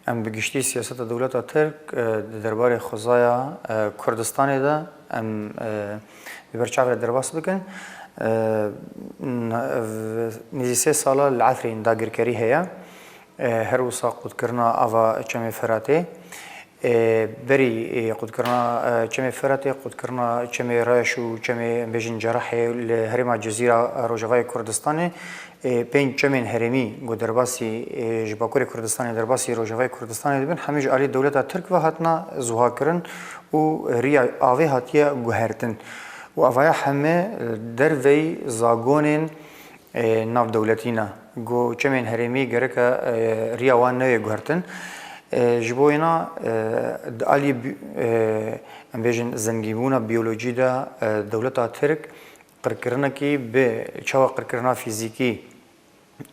ام بگشتی سیاست دولت ترک درباره خزایا کردستان ده ام ببرچاو درباس بکن نزی 3 ساله العفرین داگرکری هیا هر وسا قد کرنا آوا چمی فراتی بری قد کرنا چمی فراتی قد کرنا چمی رایش و چمی بیشتر جراحی لهرم جزیره روجوای کردستان پنج چمین هرمی گو درباسی جباکوری کردستان درباسی روجوای کردستان دبن همیشه علی دولت ترک و هاتنا زها کرن و ریا آوی هاتیه گوهرتن و آوای همه در وی زاگونین ناف دولتینا گو چمین هرمی گرک ریا وان نوی گوهرتن جبوینا علی بیشتر زنگیبونا بیولوژی دا دولت ترک قرکرنا کی به چوا قرکرنا فیزیکی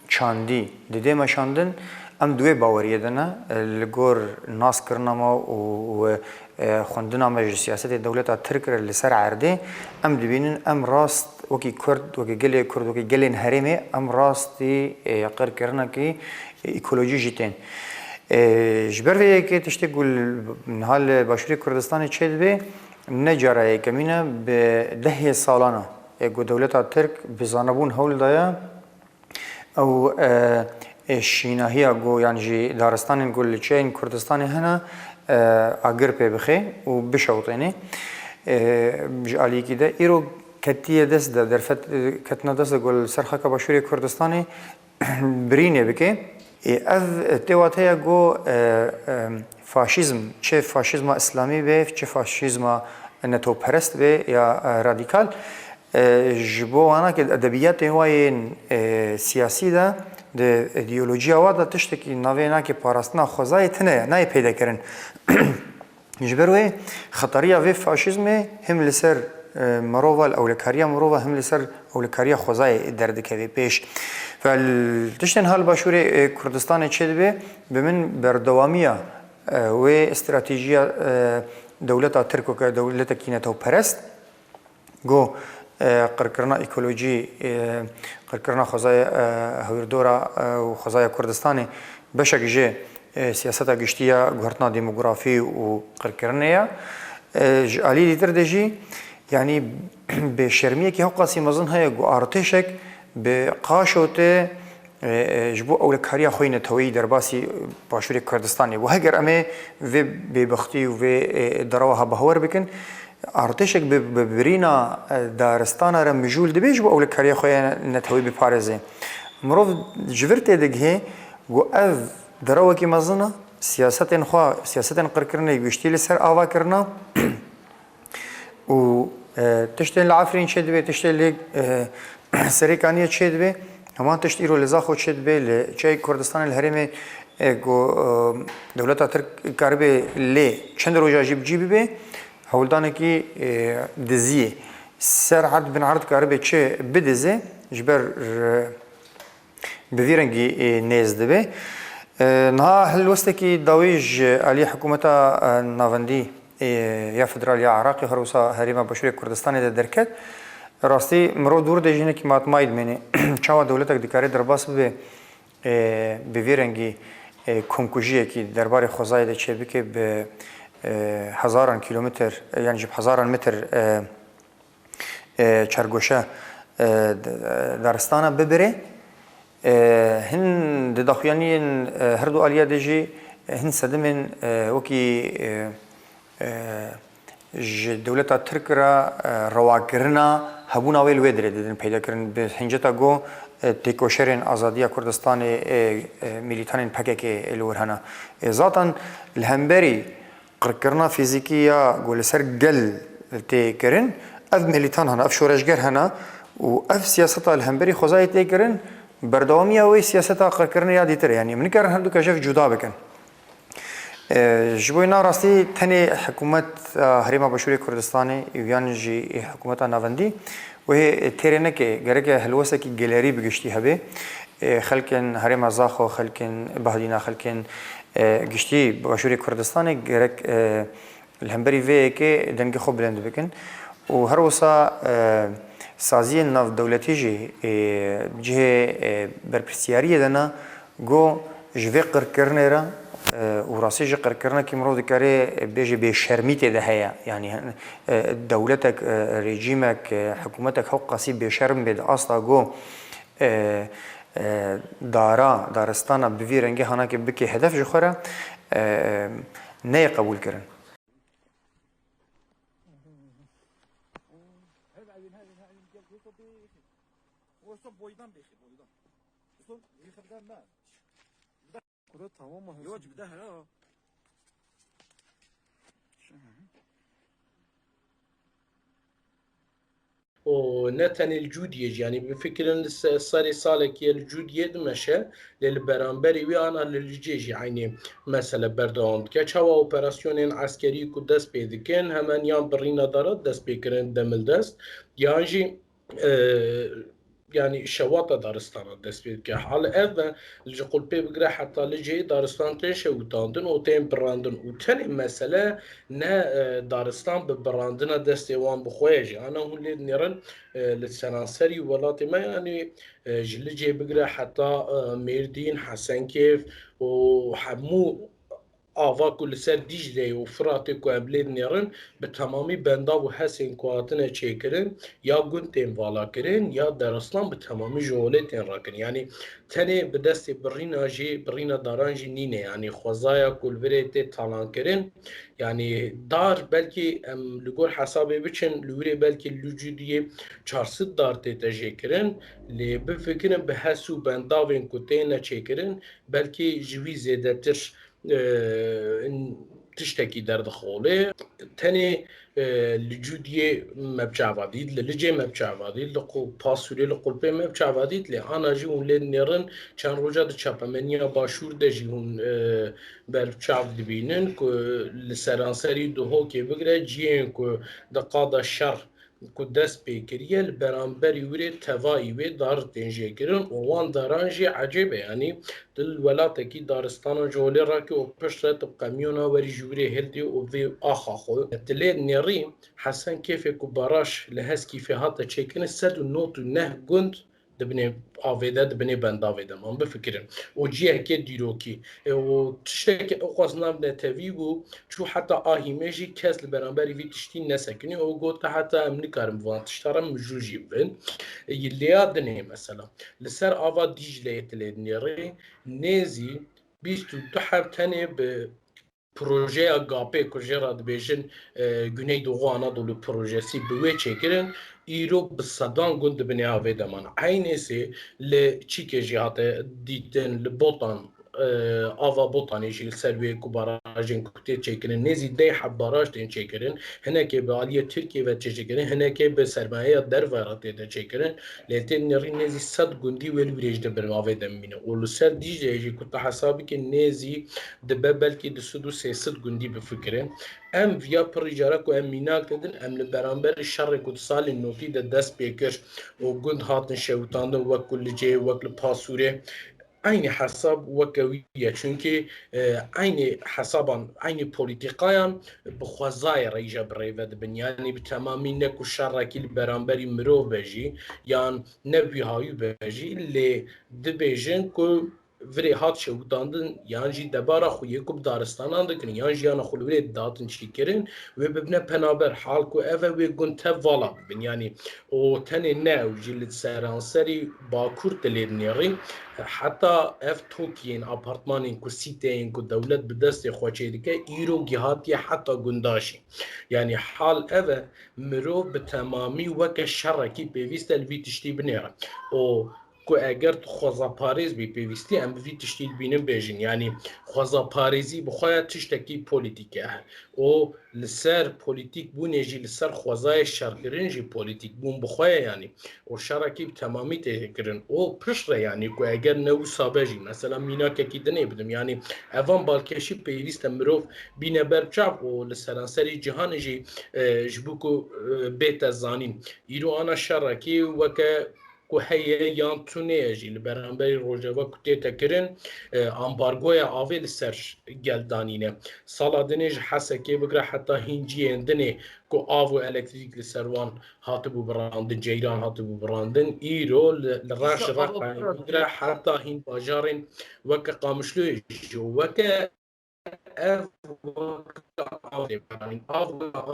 چاندی دیده مشاندن ام دوی باوریه دنه لگور ناس کرنا ما و خوندنا مجلس سیاست دولت ترک لسر عرده ام دبینن ام راست وکی کرد وکی گلی هرمه ام راستی قرکرنا کی ایکولوژی جیتن جبر وی که تشتی گل حال باشوری کردستان چید به نجاره کمینه به 10 سالانه گو دولت ترک بزانبون هول دایا او شیناهی گو یعنی جی دارستان گل چین کردستان هنا اگر پی بخی و بشوطینه جالی کی ده ایرو کتیه دست ده درفت کتنا دست گل سرخه باشوری کردستانی برینه بکی اف تواتیا گو فاشیزم چه فاشیزم اسلامی به چه فاشیزم نتو پرست به یا رادیکال جبو انا که ادبیات هوای سیاسی ده د ایدئولوژیا وادا تشتکی نوینا که پاراستنا خوزای تنه نه پیدا کردن جبروی خطریه و فاشیزم هم لسر مروال اولکاریا مروال هم لسر اولکاریا خوزای درد کردی پیش فالتشتن حال باشوری کردستان چه به بمن بردوامیه و استراتژی دولت ترک و دولت کینتو پرست گو قرکرنا ایکولوژی قرکرنا خزای هویردورا و خزای کردستانی بشکجه سیاست گشتیا گهرتنا دموگرافی و قرکرنیا علی دیتر دجی یعنی به شرمیه که حقاسی مزن های گو ارتشک به قاشوته جبو اولکاریا خوینه توی درباسی باشوری کردستانی و هگر امه و ببختی و دروها بهور بکن ارتشک ببرینا دارستان را مجول دبیج با اولکاریا خوینه نتوی بپارزه مروف جورت دگه و اف دروا کی مزنا سیاستن خو سیاستن قرکرنه گشتیل سر آوا کرنا و تشتن العفرین شد به تشتن سریکانیه شد به همان تشتی رو لذا خود شد به چای کردستان الهرم گو دولت ترک کاربه لی چند روز عجیب جیبی به هولدانه کی دزیه سر عرض بن عرض کاربه چه بدزه جبر بویرنگی نیزده به نه هل وسته کی داویج علی حکومت ناوندی یا فدرال یا عراقی هروسا هریما بشوری کردستان ده درکت راستی مرو دور دجینه کی ماتماید منی چاوا دولتک دکاری درباس به بویرنگی کنکوژی کی درباره خوزای ده چه بکه به هزاران کیلومتر یعنی جب هزاران متر چرگوشه دارستانه ببره هن دخیانی هر دو آلیا دجی هن صدمن وکی دولت ترک را رواکرنا هبون اول ودره دیدن پیدا کردن به هنجتا گو تیکوشرین آزادی کردستان میلیتان پکک الورهنا ذاتن الهمبری قرکرنا فیزیکی یا گول سر گل تیکرن اف میلیتان هنا اف شورشگر هنا و اف سیاست الهمبری خوزای تیکرن بردوامی اوی سیاست قرکرنا یادی تر یعنی من کردن هر دو کشف جدا بکن جبوینا راستی تنی حکومت هریما بشوری کردستانی یعنی جی حکومت ناوندی و تیرنه که گرگ هلوسه کی گلری بگشتی هبه خلکن هریما زاخو خلکن بهدینا خلکن گشتی بشوری کردستانی گرگ الهمبری وی که دنگ خوب بلند بکن و هر وسا سازی ناف دولتی جی جه برپرسیاری دنا گو جوی قرکرنه را و راستی جی قرکرنا که مرو دکاره بیجی به شرمیت ده هیا یعنی دولتك رژیمك حکومتك حق قصی به شرم بید اصلا گو دارستانا بوی رنگی هانا که بکی هدف جخوره نه قبول کردن. ونتن الجودية يعني بفكر صار صالك الجودية دمشة للبرامبري وأنا للجيش يعني مثلا بردون كشوا أوبراسيون عسكري كدس بيدكن همان يان برينا دارت دس بيكرن دمل دست يانجي يعني شواطة دارستان دست بيد که حال اذا اللي قل بي بقرا حتى لجي دارستان تيش وتاندن وتين براندن وتاني مسألة نا دارستان ببراندنا دست وان بخواجي انا هون اللي نيرن للسنانسري ولاتي ما يعني جلجي بقرا حتى ميردين حسن كيف وحمو آوا كل سر ديجلي وفراتي كو أبليد نيرن بتمامي بندا و حسين كواتنا چيكرن يا گونتين والا كرن يا درسلان بتمامي جولتين راكن يعني تاني بدست برينا جي برينا داران جي نينه يعني خوزايا كل بريتي تالان كرن يعني دار بلكي ام لغور حسابي بچن لوري بلكي لوجوديه 400 دار تيتا كرن لي بفكرن بحسو بنداوين كوتينا چيكرن بلكي جوي زيادتر تشتكي درد خوله تاني لجودية مبجعواديد للجي مبجعواديد لقو باسوري لقل بي مبجعواديد لي انا جيون لين نيرن چند روجا ده چاپمنيا باشور ده جيون بربچاو دبينن كو لسرانسري دو هوكي بگره جيين كو ده قادا شر ku dest pê kiriye li beramberî wîrê tevayî wê dar tên jêkirin û wan daran jî ecêbe yanî dil welatekî daristanan ji holê rakî û pişt re tib qemyona werî ji wîrê hildiye û vê axa xwe dilê nêrî Hesen kêfê ku baraş li Heskîfê hate çêkirin 109 gund dibinê avê de dibinê bendavê de man bifikirin û ciyekê dîrokî û tiştekî ew xwaz nabine tevî bû çû heta ahîmê jî kes li beramberî vî tiştî nesekinî û got ke heta em nikarin bi van tiştara mijûl jî bibin lêya dinê mesela li ser ava Dîcleyê tilê nêrê nêzî 22 hev tenê bi projeya GAPê ku jê re dibêjin Güneydoğu Anadolu projesi bi wê çêkirin îro bi sedan gund dibinê avê de man eynê sê li çîkê jî hate dîtin li botan ava botanê jî li ser wê ku barajên ku tê çêkirin nêzî dê heb baraj tên çêkirin hinekê bi aliyê Tirkiye ve tê çêkirin hinekê bi sermayeya derve re tê de çêkirin lê tê nêrî nêzî 100 gundî wê li wîrê jî dibin avê de mîne û li ser Dîcleyê jî ku te hesabike nêzî dibe belkî 200 gundî bifikirin em viya pirî cara ku em mînak didin em li beramberî şerê ku di salên notî de dest pê kir û gund hatin şewitandin wek ku li cê wek li Pasûrê aynı hesab wekewiye çünkü aynı hesaban aynı politikayan bi xwezayê re jî birêve dibin yani bi temamî ne ku şerekî li beramberî mirov be jî yan ne wîhayî be jî lê dibêjin ku virê hat şewitandin yan jî debara xwe yê ku bi daristanan dikin yan jiyana xwe li wîrê datin çîkirin wê bibine penaber hal ku ev e wê gund tev vala bibin yani o tenê ne ew jî li seranserî Bakur dilê nêrî heta ev tokiyên apartmanên ku sîteyên ku dewlet bi destê xwe çê dike îro gihatiye heta gundaşî yani hal ev e mirov bi temamî weke şerekî pêwîst e li vî tiştî binêre û ku eger tu xwezaparêz bî pêwîstî em bi vî tiştî bînin bêjin yani xwezaparêzî bi xwe ya tiştekî polîtîk e û li ser polîtîk bûnê jî li ser xwezayê şerkirin jî polîtîk bûn bi xwe ye yanî û şerekî bi temamî tê kirin û pişt re yanî ku eger ne wisa be jî mesela mînakekî dinê bidim yani evan balkêşî pêwîst e mirov bîne berçav û li seranserî cîhanê jî ji bo ku bête zanîn îro ana şerekî weke ku heye yan tunê jî li beramberî rojeva ku tê te kirin ambargoya avê li ser geldanîne sala dinê ji Hesekê bigire heta hînciyên dinê ku av û elektrîk li ser wan hatibû birandin ceyran hatibû birandin îro li reş reqeyê bigire heta hîn bajarên weke Qamişloyê jî weke ev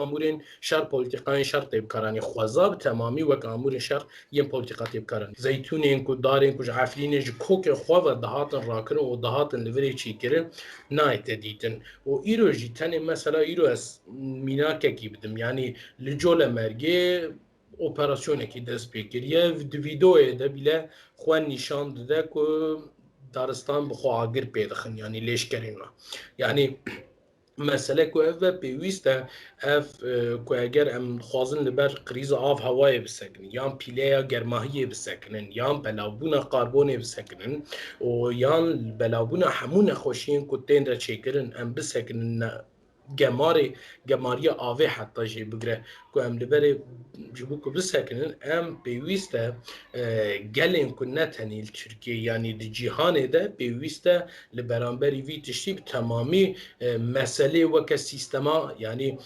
amûrên şer polîtîkayên şer têbkaranî xweza bi temamî wek amûrên şer yên polîtîka têbkaranî. Zeytûnên ku darên ku ji Efrînê ji kokê xwe ve dihatin rakirin û dihatin li virê çîkirin nayê te dîtin. û îro jî tenê mesela îro ez mînakekî bidim yanî li Colemergê operasyonekî dest pê kiriye di vîdeoyê de bîle xwe nîşan dide ku daristan bi xwe agir pê dixin yanî lêşkerên we. Yani mesele ku ev ve pêwîst e ev ku eger em dixwazin li ber krîza av hewayê bisekinin yan pîleya germahiyê bisekinin yan belavbûna karbonê bisekinin û yan belavbûna hemû nexweşiyên ku tên re çêkirin em bisekinin gemariya avê heta jê bigire ku em li berê ji bo ku bisekinin em pêwîst e gelên ku ne tenê li Tirkiyeyê yanî di cîhanê de pêwîst e li beramberî vî tiştî bi temamî meselê weke sîstema yanî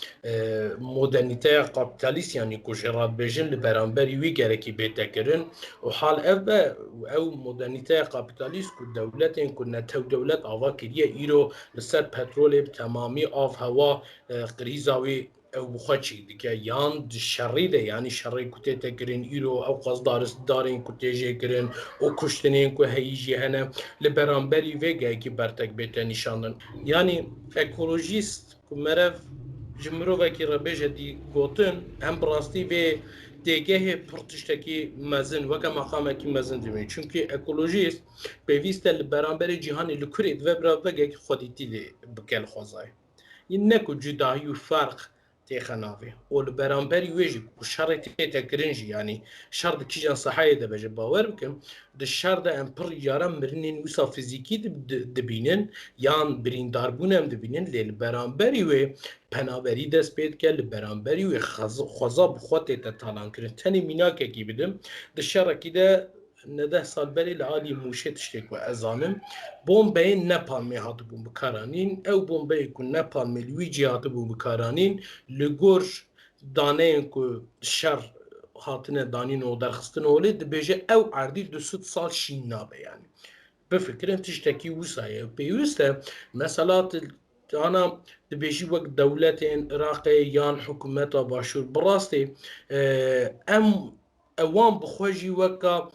modernîteya kapitalîst yanî ku jê radibêjin li beramberî wî gerekî bêtekirin û hal ev be ew modernîteya kapitalîst ku dewletên ku netew dewlet ava kiriye îro li ser petrolê bi temamî av hewa krîza wê ew bi xwe çî dike yan di şerî de yanî şerê ku tê te kirin îro ew qas darên ku tê jê kirin û kuştinên ku heyî jî hene li beramberî vê gehekî bertek bête nîşandin. Yanî ekolojîst ku merev ji mirovekî rebêje dî gotin em bi rastî vê dêgehê pir tiştekî mezin weke maqamekî mezin dibînin. Çünkü ekolojîst pêwîst e li beramberê cîhanê li kurê dibe bira vegekî xwedîtî lê bike li xwezayê. Ne ku cudahî û ferq têxe navê û li beramberî wê jî ku şerê tê te kirin jî yanî şer di kîjan sehayê de beje bawer bikin di şer de em pir caran mirinên wisa fîzîkî dibînin yan birîndarbûn em dibînin lê li beramberî wê penaberî dest pê dike li beramberî wê xweza bi xwe tê te talankirin. Tenê mînakekî bidim di şerekî de nedeh sal berê li alî Mûşê tiştek ku ez zanim bombeyên Nepalmê hatibûn bikaranîn ew bombeyê ku Nepalmê li wî cî hatibûn bikaranîn li gor daneyên ku şer hatine danîn û derxistin olê dibêje ew erdî du sed sal şîn nabe yani. Bifikirin tiştekî wisa ye pêwîst e mesela ana dibêjî wek dewletên Iraqê yan hikûmeta başûr bi rastî em ewan bi xwe jî weka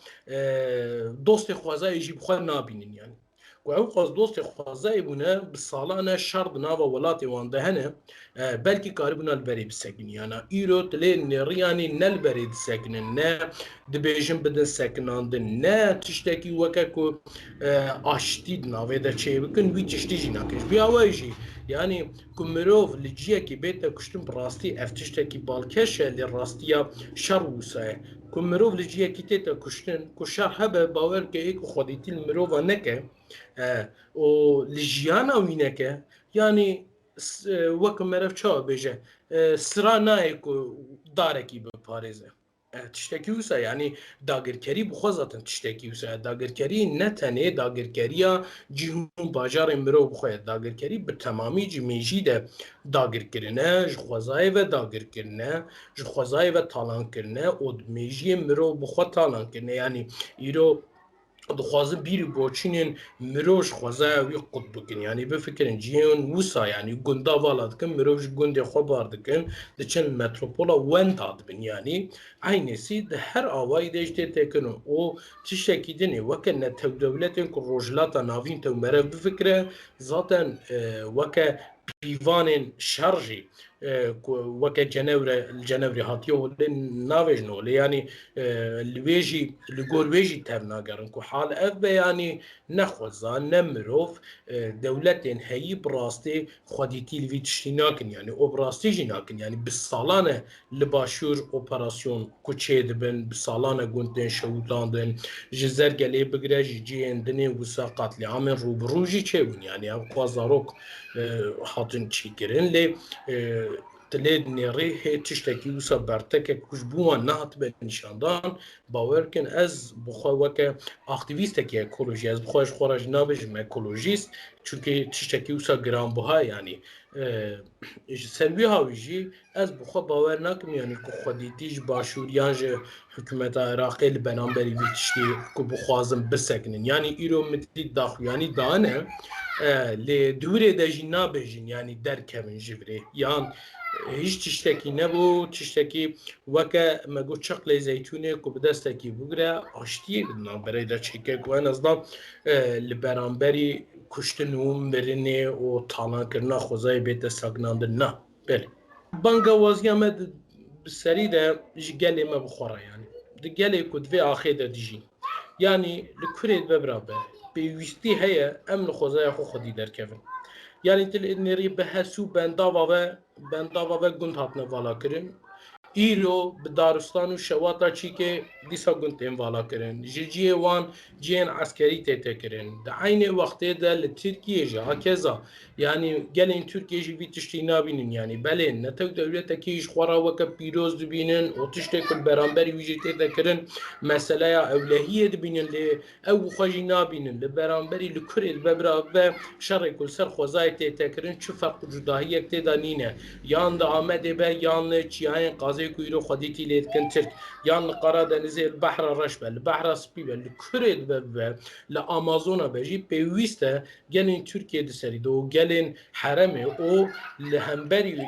dostê xwezayê jî bi xwe nabînin yani. Ku ew qas dostê xwezayê bûne bi salan e şer di nava welatê wan de hene belkî karîbûna li berê bisekinin yana îro tilê nêrî yanî ne li berê disekinin ne dibêjin bidin sekinandin ne tiştekî weke ku aştî di navê de çê bikin wî tiştî jî nakin. Vî awe jî yani ku mirov li ciyekî bête kuştin bi rastî ev tiştekî balkeş e lê rastiya şer wisa ye. Ku mirov li ciyekî tê te kuştin ku şer hebe bawer ke ku xwedîtî li mirova neke û li jiyana wî neke yanî wek merev çawa bêje sira nayê ku darekî biparêze. Tiştekî wisa yanî dagirkerî bi xwe zaten tiştekî wisa dagirkerî ne tenê dagirkeriya cîhûn bajarên mirov bi xwe ye dagirkerî bi temamî cî mêjî de dagirkirine ji xwezayê ve dagirkirine ji xwezayê ve talankirine û di mêjiyên mirov bi xwe talankirine yanî îro dixwazin bîrî boçînên mirov ji xwezaya wî qut bikin yanî bifikirin ciyên wisa yanî gunda vala dikin mirov ji gundê xwe bar dikin diçin metropola wenda dibin yanî aynêsî di her awayî de jî tê tekirin û tiştekî dinê weke netewdewletên ku rojhilata navîn tew merev bifikire zaten weke pîvanên şer jî weke Cenevrê hatiye holê navêjin olê yanî li wê jî li gor wê jî tev nagerin ku hal ev be yanî ne xweza ne mirov dewletên heyî bi rastî xwedîtî li vî tiştî nakin yani o bi rastî jî nakin yani bi salan e li başûr operasyon ku çê dibin bi salan e gund tên şewitandin ji zergelê bigire jî ciyên dinê wisa qetliamên rûbirû jî çêbûn yani ev xwe zarok hatin çîkirin lê tilê nêrê hê tiştekî wisa bertekek ku ji bo wan nehatibe nîşandan bawer bikin ez bi xwe weke aktivîstekî ekolojî ez bi xwe ji xwe re jî nabêjim ekolojîst çünkü tiştekî wisa giranbiha yani ji ser wî hawî jî ez bi xwe bawer nakim yanî ku xwedîtî ji başûriyan ji hikûmeta Iraqê li beraberî vî tiştî ku bixwazin bisekinin. Yanî îro mitî daxuyanî dane lê dûrê de jî nabêjin yanî derkevin ji virê yan hiç tiştekî nebû tiştekî weke me got çeqlê zeytûnê ku bi destekî bigire aştiyê navberê de çêke ku en azdan li beramberî kuştin û mirinê û talankirina xwezayê bête sekinandin na. Belê. Banga waziya me bi serî de ji gelê me bixwara yanî. Di gelê ku divê axê de dijîn. Yani li kurê dibe biraber. Pêwîstî heye em li xwezaya xwe xwedî derkevin. Yani nêrî bi hesû bendava ve gund hatine valakirin. Îro bi daristan û şewata çîkê dîsa gund tên valakirin. Ji ciyê wan ciyên eskerî tê têkirin. Di aynê wextê de li Tirkiyê jî hakeza yani gelên Tirkiye jî vî tiştî nabînin yani belê netew dewletekî ji xwara weke pîroz dibînin û tiştê ku li beramberî wî jî tê tekirin meseleya ewlehiyê dibînin lê ew xwe jî nabînin li beramberî li kurê dibe birabe şerê ku li ser xwezayê tê tekirin çi ferq û cudahiyek têda nîne yan di Amedê be yan li çiyayên qazê ku îro xwedîtî lê dikin Tirk yan li Qaradenizê li behra reş be li behra spî be li kurê dibe bibe li Amazona be jî pêwîst e gelên Tirkiye di serî de û gelên heremê û li hemberî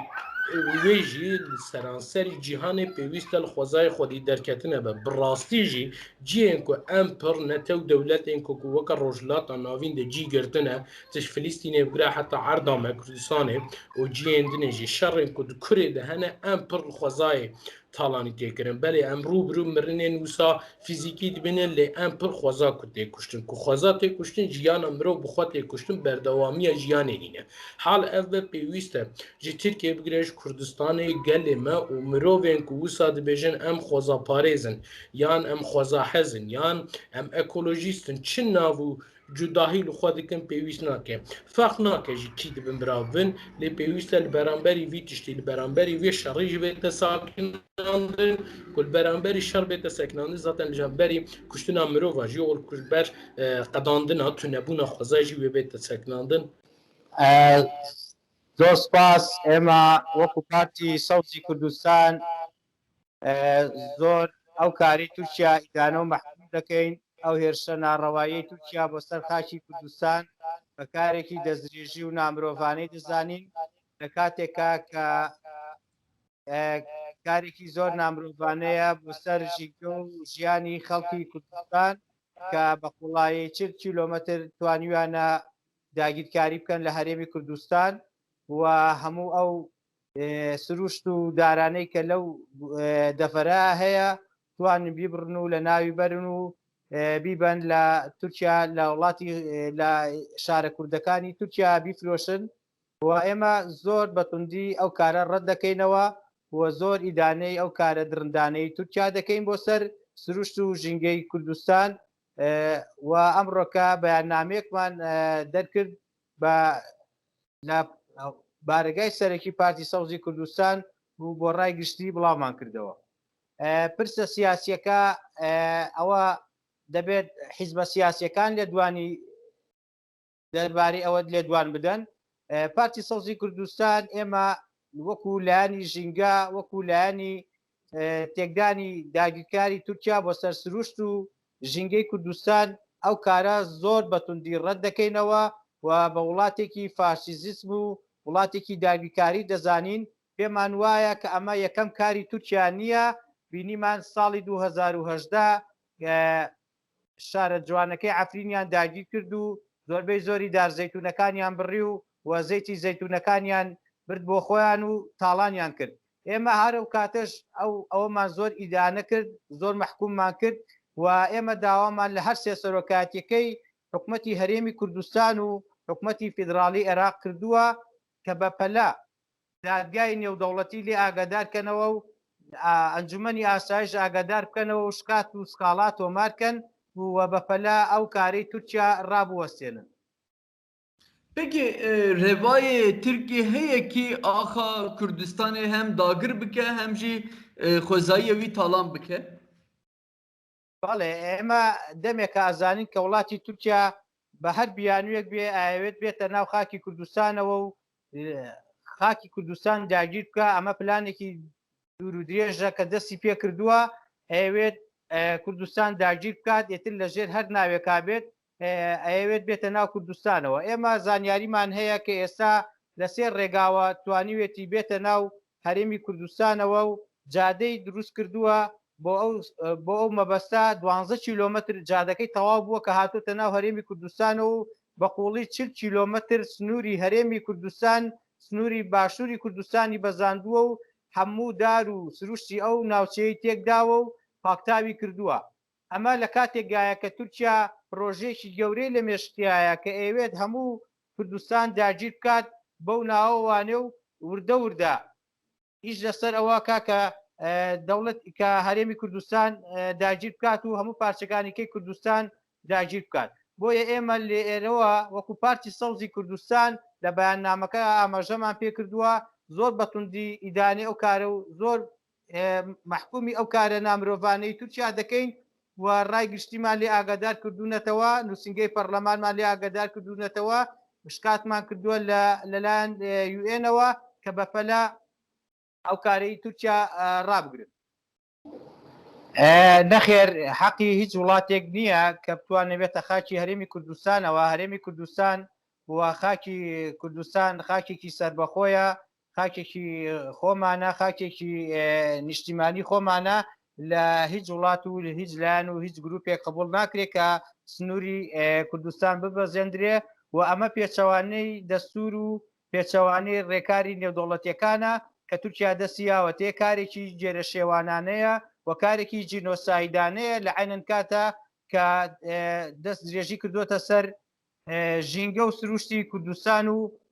wê jî li seranserî cîhanê pêwîst e li xwezayê xwedî derketine be bi rastî jî ciyên ku em pir netew dewletên ku weke Rojhilata Navîn de cî girtine tij Filîstînê bigire heta Erda me Kurdistanê û ciyên dinê jî şerên ku di kurê de hene em pir li xwezayê talanî têkirin belê em rûbirû mirinên wisa fîzîkî dibînin lê em pir xweza ku tê kuştin ku xweza tê kuştin jiyana mirov bi xwe tê kuştin berdewamiya jiyanê nîne hal ev ve pêwîst e ji Tirkiye bigire ji Kurdistanê gelê me û mirovên ku wisa dibêjin em xwezaparêzin yan em xwezahezin yan em ekolojîstin çi nav û cudahî li xwe dikin pêwîst nake feq nake jî kî dibin biravin lê pêwîst e li beramberî vî tiştî li beramberî vê şerî jî bête sakinandin ku li beramberî şer bête sekinandin zaten li hemberî kuştina mirova jî û ku ji ber qedandina tunebûna xwezayê jî wê bête sekinandin زۆر سپاس ئێمە وەکو پارتی سەوزی کوردستان زۆر ئەو کاری تورکیا ئیدانە و مەحکوم دەکەین ئەو هێرشە ناڕەوایی تورکیا بۆ سەر خاکی کوردستان بە کارێکی دەستدرێژی و نامرۆڤانەی دەزانین لە کاتێکا کە کارێکی زۆر نامرۆڤانەیە بۆ سەر ژیانی خەڵکی کوردستان کە بە قوڵایی 40 کیلۆمەتر توانیویانە داگیرکاری بکەن لە هەرێمی کوردستان و هەموو ئەو سروشت و دارانەی کە لەو دەفەرە هەیە توانن بیبڕن و لە ناوی بەرن و بیبەن لە تورکیا لە وڵاتی لە شارە کوردەکانی تورکیا بیفرۆشن و ئێمە زۆر بەتوندی ئەو کارە ڕەت دەکەینەوە و زۆر ئیدانەی ئەو کارە درندانەی تورکیا دەکەین بۆ سەر سروشت و ژینگەی کوردستان و ئەمڕۆکە بەیاننامەیەکمان دەرکرد بە بارگای سەرەکی پارتی سەوزی کوردستان بوو بۆ ڕای گشتی بڵاومان کردەوە پرسە سیاسیەکە ئەوە دەبێت حیزبە سیاسیەکان لێدوانی دەربارەی ئەوە لێدوان بدەن پارتی سەوزی کوردستان ئێمە وەکو لایانی ژینگە وەکو لایانی تێکدانی داگیرکاری تورکیا بۆ سەر سروشت و ژینگەی کوردستان ئەو کارە زۆر بەتوندی ڕەت دەکەینەوە و بە وڵاتێکی فاشیزم و وڵاتێکی داگیرکاری دەزانین پێمان وایە کە ئەمە یەکەم کاری تورکیا نییە بینیمان ساڵی 2018 شارە جوانەکەی عەفرینیان داگیر کرد و زۆربەی زۆری دارزەیتونەکانیان بڕی و وەزەیتی زەیتونەکانیان برد بۆ خۆیان و تاڵانیان کرد ئێمە هەرو کاتەش ئەوەمان زۆر ئیدانە کرد زۆر مەحکوممان کرد و ئێمە داوامان لە هەر سێ سەرۆکاتیەکەی حکومەتی هەرێمی کوردستان و حکومەتی فیدراڵی عێراق کردووە کە بەپەلا دادگای نێودەوڵەتی لێ ئاگادارکەنەوە و ئەنجومەنی ئاسایش ئاگادار بکەنەوە و شکات و سکاڵات تۆمارکەن و بەپەلا ئەو کارەی تورکیا ڕابوەستێنن Peki revayê Tirkiye heye ki axa Kurdistanê hem dagir bike hem jî xwezayiyê wî talan bike? بەڵێ ئێمە دەمێک ئازانین کە وڵاتی تورکیا بە هەر بیانوێک بێ ئاوێت بێتە ناو خاکی کوردستانەوە و خاکی کوردستان داگیر بکە ئەمە پلانێکی دوور و درێژە کە دەستی پێ کردووە ئەوێت کوردستان داگیر بکات ئێتر لەژێر هەر ناوێکا بێت ئەوێت بێتە ناو کوردستانەوە ئێمە زانیاریمان هەیە کە ئێستا لەسێر ڕێگاوە توانیوێتی بێتە ناو هەرێمی کوردستانەوە و جادەی دروست کردووە بۆ ئەو مەبەستا 12 کیلۆمەتر جادەکەی تەواو بووە کە هاتوتە ناو هەرێمی کوردستانەوە و بە قوڵی 40 کیلۆمەتر سنووری هەرێمی کوردستان سنووری باشووری کوردستانی بەزاندووە و هەموو دار و سروشتی ئەو ناوچەی تێکداوە و پاکتاوی کردووە ئەمە لە کاتێکگایە کە تورکیا پرۆژێکی گەورەی لە مێشتایە کە ئەوێت هەموو کوردستان داگیر بکات بەو ناوەوانێ و وردە وردە هیچ لەسەر ئەوە کاکە دەوڵەت کە هەرێمی کوردستان داگیر بکات و هەموو پارچەکانیکەی کوردستان داگیر بکات بۆیە ئێمە لێ ئێرەوە وەکو پارتی سەوزی کوردستان لە بەیاننامەکە ئاماژەمان پێ کردووە زۆر بەتوندی ئیدانی ئەو کارە و زۆر محکومی ئەو کارە نامرۆڤانەی تورکیا دەکەین و ڕای گشتیمان لێ ئاگادار کردوونەتەوە نووسنگەی پەرلەمانمان لێ ئاگادار کردوونەتەوە مشکاتمان کردووە لەلایەن UN-ەوە کە بەپەلا ئەو کارەی تورکیا ڕابگرن نەخێر حەقی هیچ وڵاتێک نییە کە بتوانێتە خاکی هەرێمی کوردستانەوە هەرێمی کوردستان و خاکی کوردستان خاکێکی سربەخۆیە خاکێکی خۆمانە خاکێکی نیشتیمانی خۆمانە لە هیچ وڵات و لە هیچ لایەن و هیچ گروپێک قبول ناکرێت کە سنووری کوردستان ببەزێندرێ و ئەمە پێچەوانەی دەستور و پێچەوانەی ڕێکاری نێودەوڵەتیەکانە کە تورکیا دەستیاوە تێ کارێکی جێرە شێوانانەیە و کارێکی جینۆسایدانەیە لە عینەن کاتە کە دەست درێژی کردوتە سەر ژینگە و سروشتی کوردستان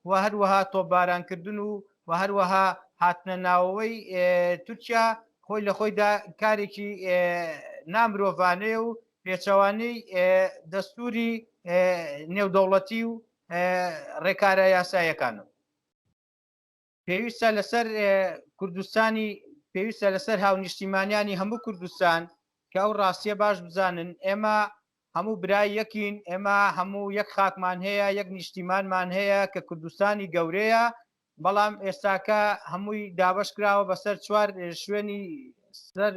و هەروەها تۆپبارانکردن و هەروەها هاتنە ناوەوەی تورکیا خۆی لە خۆیدا کارێکی نامرۆڤانەیە و پێچەوانەی دەستوری نێودەوڵەتی و ڕێکارە یاسایەکانە پێویستە لەسەر کوردستانی پێویستە لەسەر هاونیشتیمانیانی هەموو کوردستان کە ئەو ڕاستیە باش بزانن ئێمە هەموو برای یەکین ئێمە هەموو یەک خاکمان هەیە یەک نیشتیمانمان هەیە کە کوردستانی گەورەیە بەڵام ئێستاکە هەمووی دابش کراوە بەسەر چوار شوێنی سەر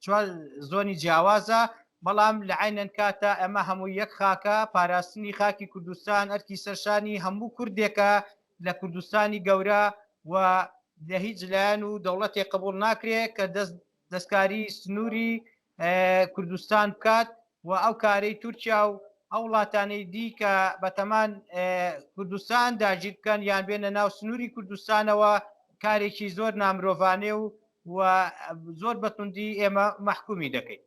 چوار زۆنی جیاوازە بەڵام لە عینەن کاتە ئەمە هەموو یەک خاکە پاراستنی خاکی کوردستان ئەرکی سەرشانی هەموو کوردێکە لە کوردستانی گەورە و لە هیچ لایەن و دەوڵەتێک قبول ناکرێت کە دەستکاری سنووری کوردستان بکات و ئەو کارەی تورکیا و ئەو وڵاتانەی دی کە بەتەمان کوردستان داگیر بکەن یان بێنە ناو سنووری کوردستانەوە کارێکی زۆر نامرۆڤانێ و زۆر بەتوندی ئێمە محکومی دەکەین